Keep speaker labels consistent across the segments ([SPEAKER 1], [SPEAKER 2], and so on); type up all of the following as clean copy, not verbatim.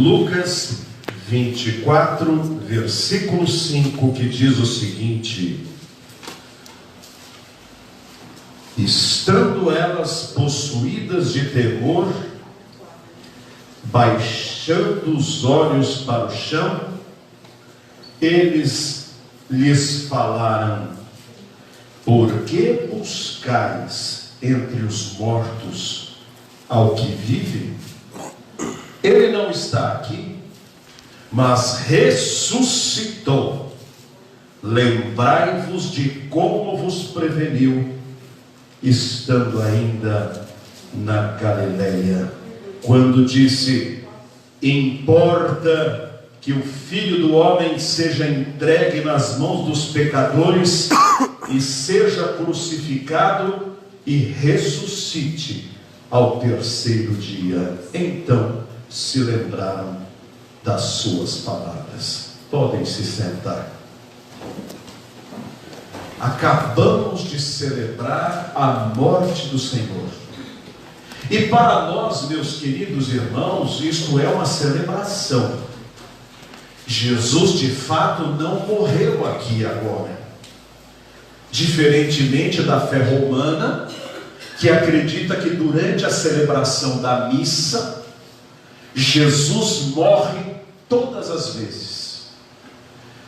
[SPEAKER 1] Lucas 24, versículo 5, que diz o seguinte: estando elas possuídas de temor, baixando os olhos para o chão, eles lhes falaram: por que buscais entre os mortos ao que vive? Ele não está aqui, mas ressuscitou. Lembrai-vos de como vos preveniu, estando ainda na Galileia, quando disse: importa que o Filho do Homem seja entregue nas mãos dos pecadores e seja crucificado e ressuscite ao terceiro dia. Então se lembraram das suas palavras. Podem se sentar. Acabamos de celebrar a morte do Senhor. E para nós, meus queridos irmãos, isto é uma celebração. Jesus de fato não morreu aqui e agora. Diferentemente da fé romana, que acredita que durante a celebração da missa, Jesus morre todas as vezes.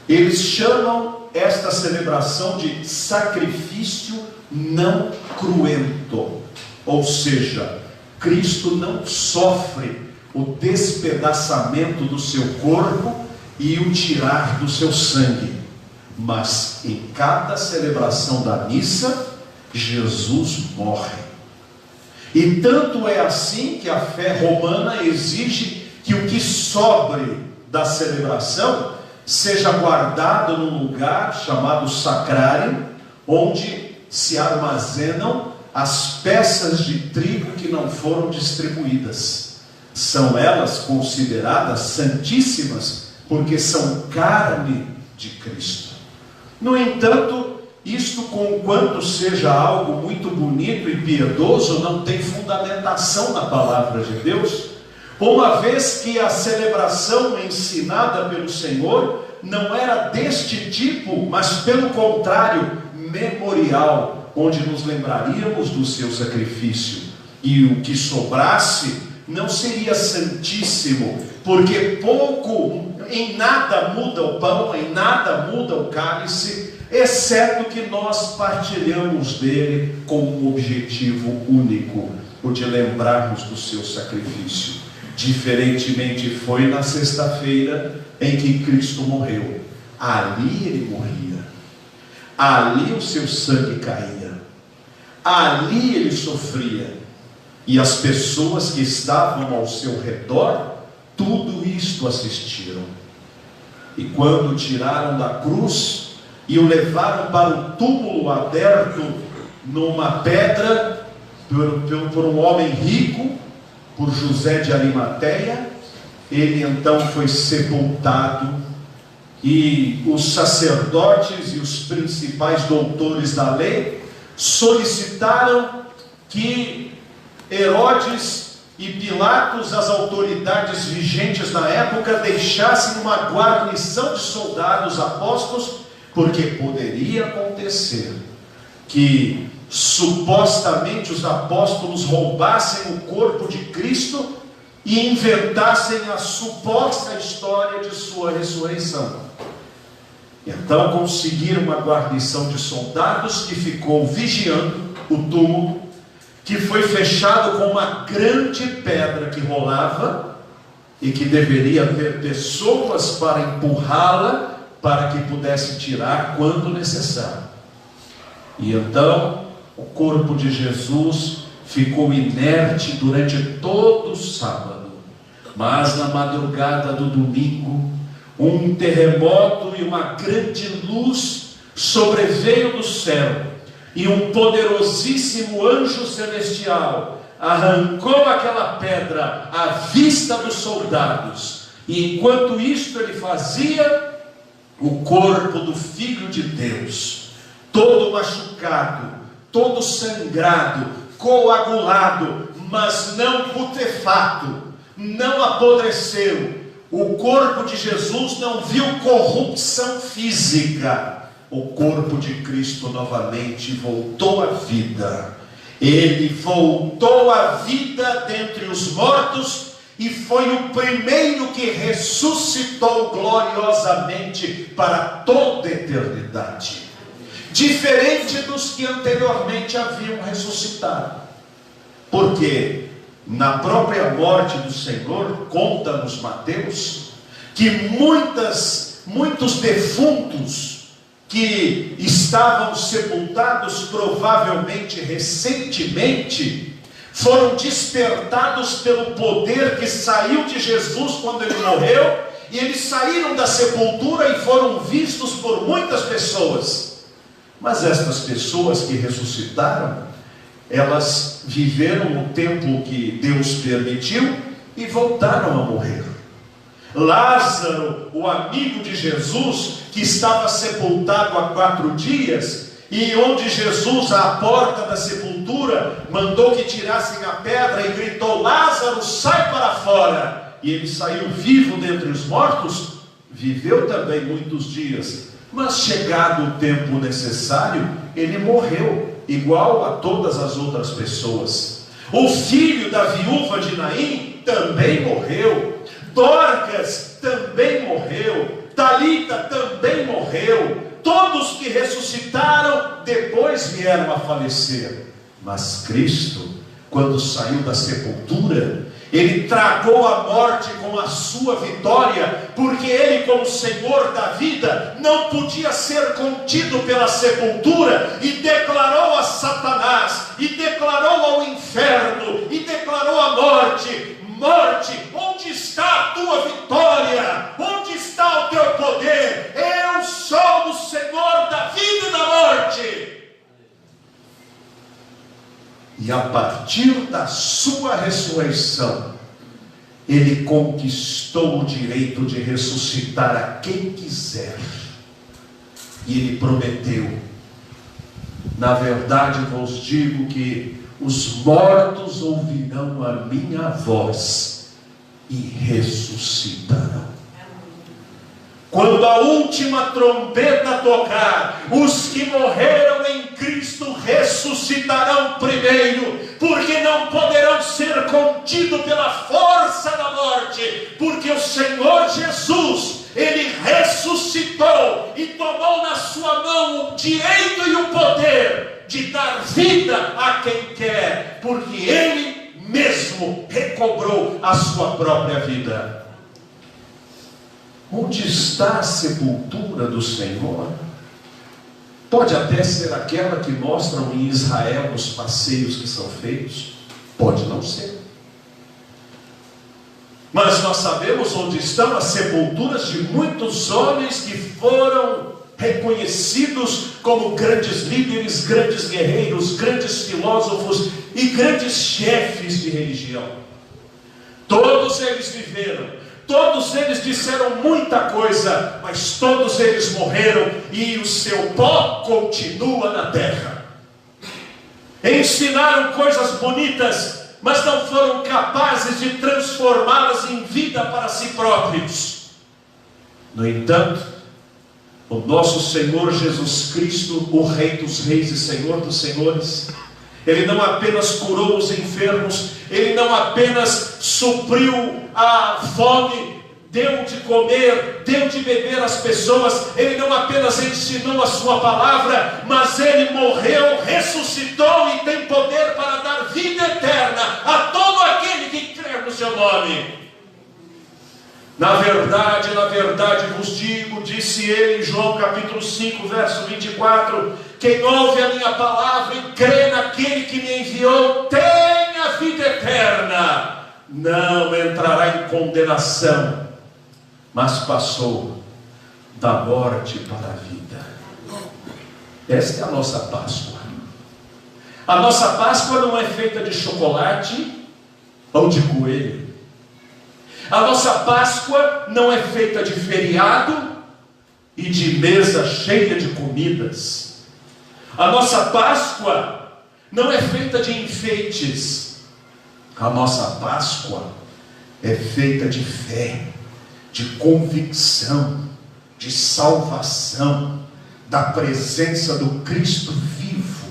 [SPEAKER 1] Eles chamam esta celebração de sacrifício não cruento, ou seja, Cristo não sofre o despedaçamento do seu corpo e o tirar do seu sangue, mas em cada celebração da missa, Jesus morre. E tanto é assim que a fé romana exige que o que sobre da celebração seja guardado num lugar chamado sacrário, onde se armazenam as peças de trigo que não foram distribuídas. São elas consideradas santíssimas, porque são carne de Cristo. No entanto, isto, conquanto seja algo muito bonito e piedoso, não tem fundamentação na palavra de Deus, uma vez que a celebração ensinada pelo Senhor não era deste tipo, mas pelo contrário, memorial, onde nos lembraríamos do seu sacrifício, e o que sobrasse não seria santíssimo, porque em nada muda o pão, em nada muda o cálice, exceto que nós partilhamos dele com um objetivo único, o de lembrarmos do seu sacrifício. Diferentemente foi na sexta-feira em que Cristo morreu. Ali ele morria, ali o seu sangue caía, ali ele sofria, e as pessoas que estavam ao seu redor tudo isto assistiram. E quando o tiraram da cruz e o levaram para o túmulo aberto numa pedra por um homem rico, por José de Arimateia, ele então foi sepultado, e os sacerdotes e os principais doutores da lei solicitaram que Herodes e Pilatos, as autoridades vigentes na época, deixassem uma guarnição de soldados apostos, porque poderia acontecer que supostamente os apóstolos roubassem o corpo de Cristo e inventassem a suposta história de sua ressurreição. Então conseguiram uma guarnição de soldados que ficou vigiando o túmulo, que foi fechado com uma grande pedra que rolava e que deveria haver pessoas para empurrá-la, para que pudesse tirar quando necessário. E então o corpo de Jesus ficou inerte durante todo o sábado, mas na madrugada do domingo, um terremoto e uma grande luz sobreveio do céu, e um poderosíssimo anjo celestial arrancou aquela pedra à vista dos soldados, e enquanto isto ele fazia, o corpo do Filho de Deus, todo machucado, todo sangrado, coagulado, mas não putefato, não apodreceu, o corpo de Jesus não viu corrupção física. O corpo de Cristo novamente voltou à vida. Ele voltou à vida dentre os mortos e foi o primeiro que ressuscitou gloriosamente para toda a eternidade, diferente dos que anteriormente haviam ressuscitado. Porque na própria morte do Senhor, conta-nos Mateus, que muitos defuntos que estavam sepultados provavelmente recentemente, foram despertados pelo poder que saiu de Jesus quando ele morreu, e eles saíram da sepultura e foram vistos por muitas pessoas. Mas estas pessoas que ressuscitaram, elas viveram o tempo que Deus permitiu e voltaram a morrer. Lázaro, o amigo de Jesus, que estava sepultado há 4 dias, e onde Jesus, à porta da sepultura, mandou que tirassem a pedra e gritou: Lázaro, sai para fora! E ele saiu vivo dentre os mortos, viveu também muitos dias, mas chegado o tempo necessário, ele morreu, igual a todas as outras pessoas. O filho da viúva de Naim também morreu. Dorcas também morreu, Talita também morreu. Todos que ressuscitaram depois vieram a falecer. Mas Cristo, quando saiu da sepultura, ele tragou a morte com a sua vitória, porque ele, como Senhor da vida, não podia ser contido pela sepultura, e declarou a Satanás, e declarou ao inferno, e declarou à morte: morte, onde está a tua vitória? Onde está o teu poder? Eu sou o Senhor da vida e da morte. E a partir da sua ressurreição, ele conquistou o direito de ressuscitar a quem quiser. E ele prometeu: na verdade vos digo que os mortos ouvirão a minha voz e ressuscitarão. Quando a última trombeta tocar, os que morreram em Cristo ressuscitarão primeiro, porque não poderão ser contidos pela força da morte, porque o Senhor Jesus, ele ressuscitou e tomou na sua mão o direito e o poder de dar vida a quem quer, porque ele mesmo recobrou a sua própria vida. Onde está a sepultura do Senhor? Pode até ser aquela que mostram em Israel nos passeios que são feitos, pode não ser. Mas nós sabemos onde estão as sepulturas de muitos homens que foram reconhecidos como grandes líderes, grandes guerreiros, grandes filósofos e grandes chefes de religião. Todos eles viveram, todos eles disseram muita coisa, mas todos eles morreram e o seu pó continua na terra. Ensinaram coisas bonitas, mas não foram capazes de transformá-las em vida para si próprios. No entanto, o nosso Senhor Jesus Cristo, o Rei dos Reis e Senhor dos Senhores, ele não apenas curou os enfermos, ele não apenas supriu a fome, deu de comer, deu de beber às pessoas, ele não apenas ensinou a sua palavra, mas ele morreu, ressuscitou e tem poder para dar vida eterna a todo aquele que crer no seu nome. Na verdade vos digo, disse ele em João capítulo 5, verso 24, quem ouve a minha palavra e crê naquele que me enviou, tem a vida eterna, não entrará em condenação, mas passou da morte para a vida. Esta é a nossa Páscoa. A nossa Páscoa não é feita de chocolate ou de coelho. A nossa Páscoa não é feita de feriado e de mesa cheia de comidas. A nossa Páscoa não é feita de enfeites. A nossa Páscoa é feita de fé, de convicção, de salvação, da presença do Cristo vivo,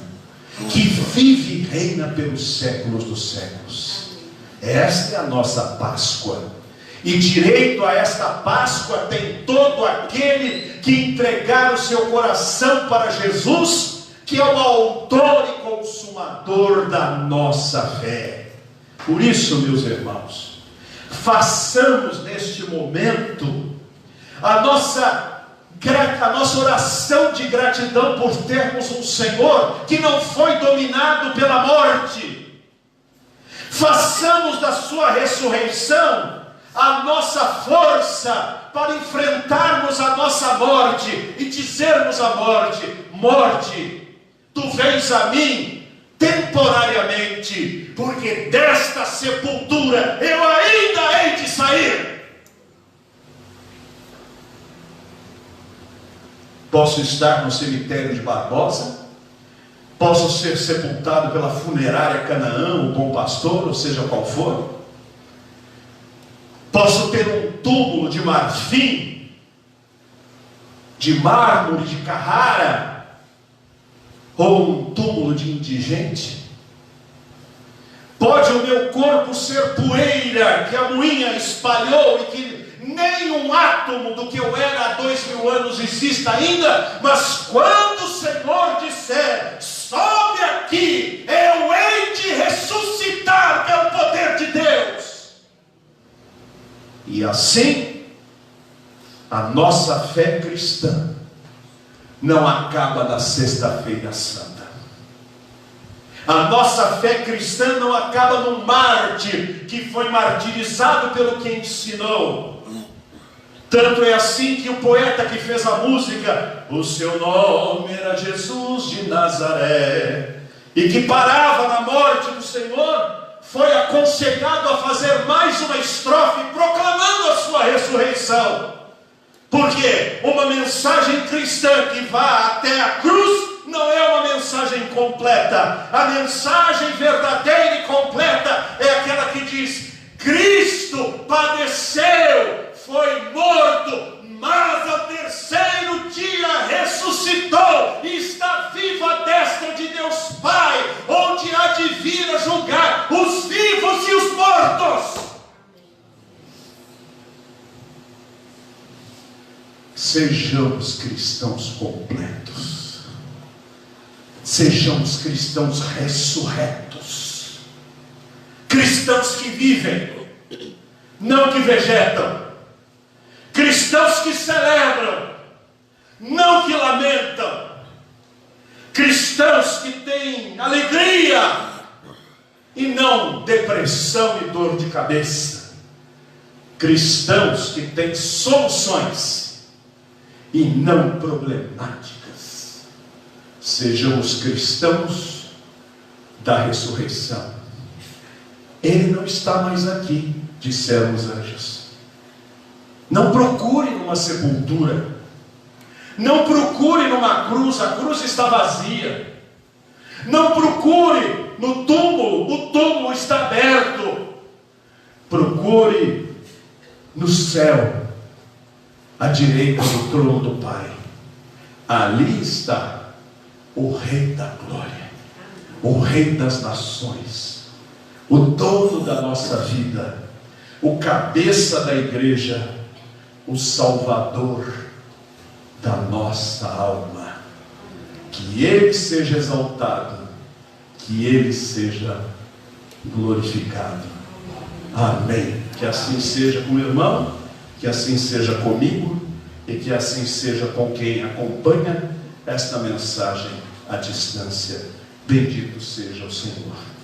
[SPEAKER 1] que vive e reina pelos séculos dos séculos. Esta é a nossa Páscoa, e direito a esta Páscoa tem todo aquele que entregar o seu coração para Jesus, que é o autor e consumador da nossa fé. Por isso, meus irmãos, façamos neste momento a nossa oração de gratidão por termos um Senhor que não foi dominado pela morte. Façamos da sua ressurreição a nossa força para enfrentarmos a nossa morte e dizermos à morte: morte, tu vens a mim temporariamente, porque desta sepultura eu ainda hei de sair. Posso estar no cemitério de Barbosa, posso ser sepultado pela funerária Canaã, o Bom Pastor, ou seja qual for, posso ter um túmulo de marfim, de mármore, de Carrara, ou um túmulo de indigente. Pode o meu corpo ser poeira que a moinha espalhou e que nem um átomo do que eu era há 2000 anos exista ainda, mas quando o Senhor disser: sobe aqui, eu hei de ressuscitar pelo poder de Deus. E assim, a nossa fé cristã não acaba na Sexta-feira Santa. A nossa fé cristã não acaba no mártir que foi martirizado pelo que ensinou. Tanto é assim que o poeta que fez a música, o seu nome era Jesus de Nazaré, e que parava na morte do Senhor, foi aconselhado a fazer mais uma estrofe proclamando a sua ressurreição. Porque uma mensagem cristã que vá até a cruz não é uma mensagem completa. A mensagem verdadeira e completa é aquela que diz: Cristo padeceu, foi morto, mas ao terceiro dia ressuscitou e está vivo à destra de Deus Pai, onde há de vir a julgar os vivos e os mortos. Sejamos cristãos completos, sejamos cristãos ressurretos, cristãos que vivem, não que vegetam, cristãos que celebram, não que lamentam, cristãos que têm alegria e não depressão e dor de cabeça, cristãos que têm soluções e não problemáticas. Sejamos cristãos da ressurreição. Ele não está mais aqui, disseram os anjos. Não procure numa sepultura, não procure numa cruz, a cruz está vazia. Não procure no túmulo, o túmulo está aberto. Procure no céu, à direita do trono do Pai. Ali está o Rei da Glória, o Rei das nações, o dono da nossa vida, o cabeça da igreja, o Salvador da nossa alma. Que Ele seja exaltado, que Ele seja glorificado. Amém. Que assim seja com o irmão, que assim seja comigo e que assim seja com quem acompanha esta mensagem à distância. Bendito seja o Senhor.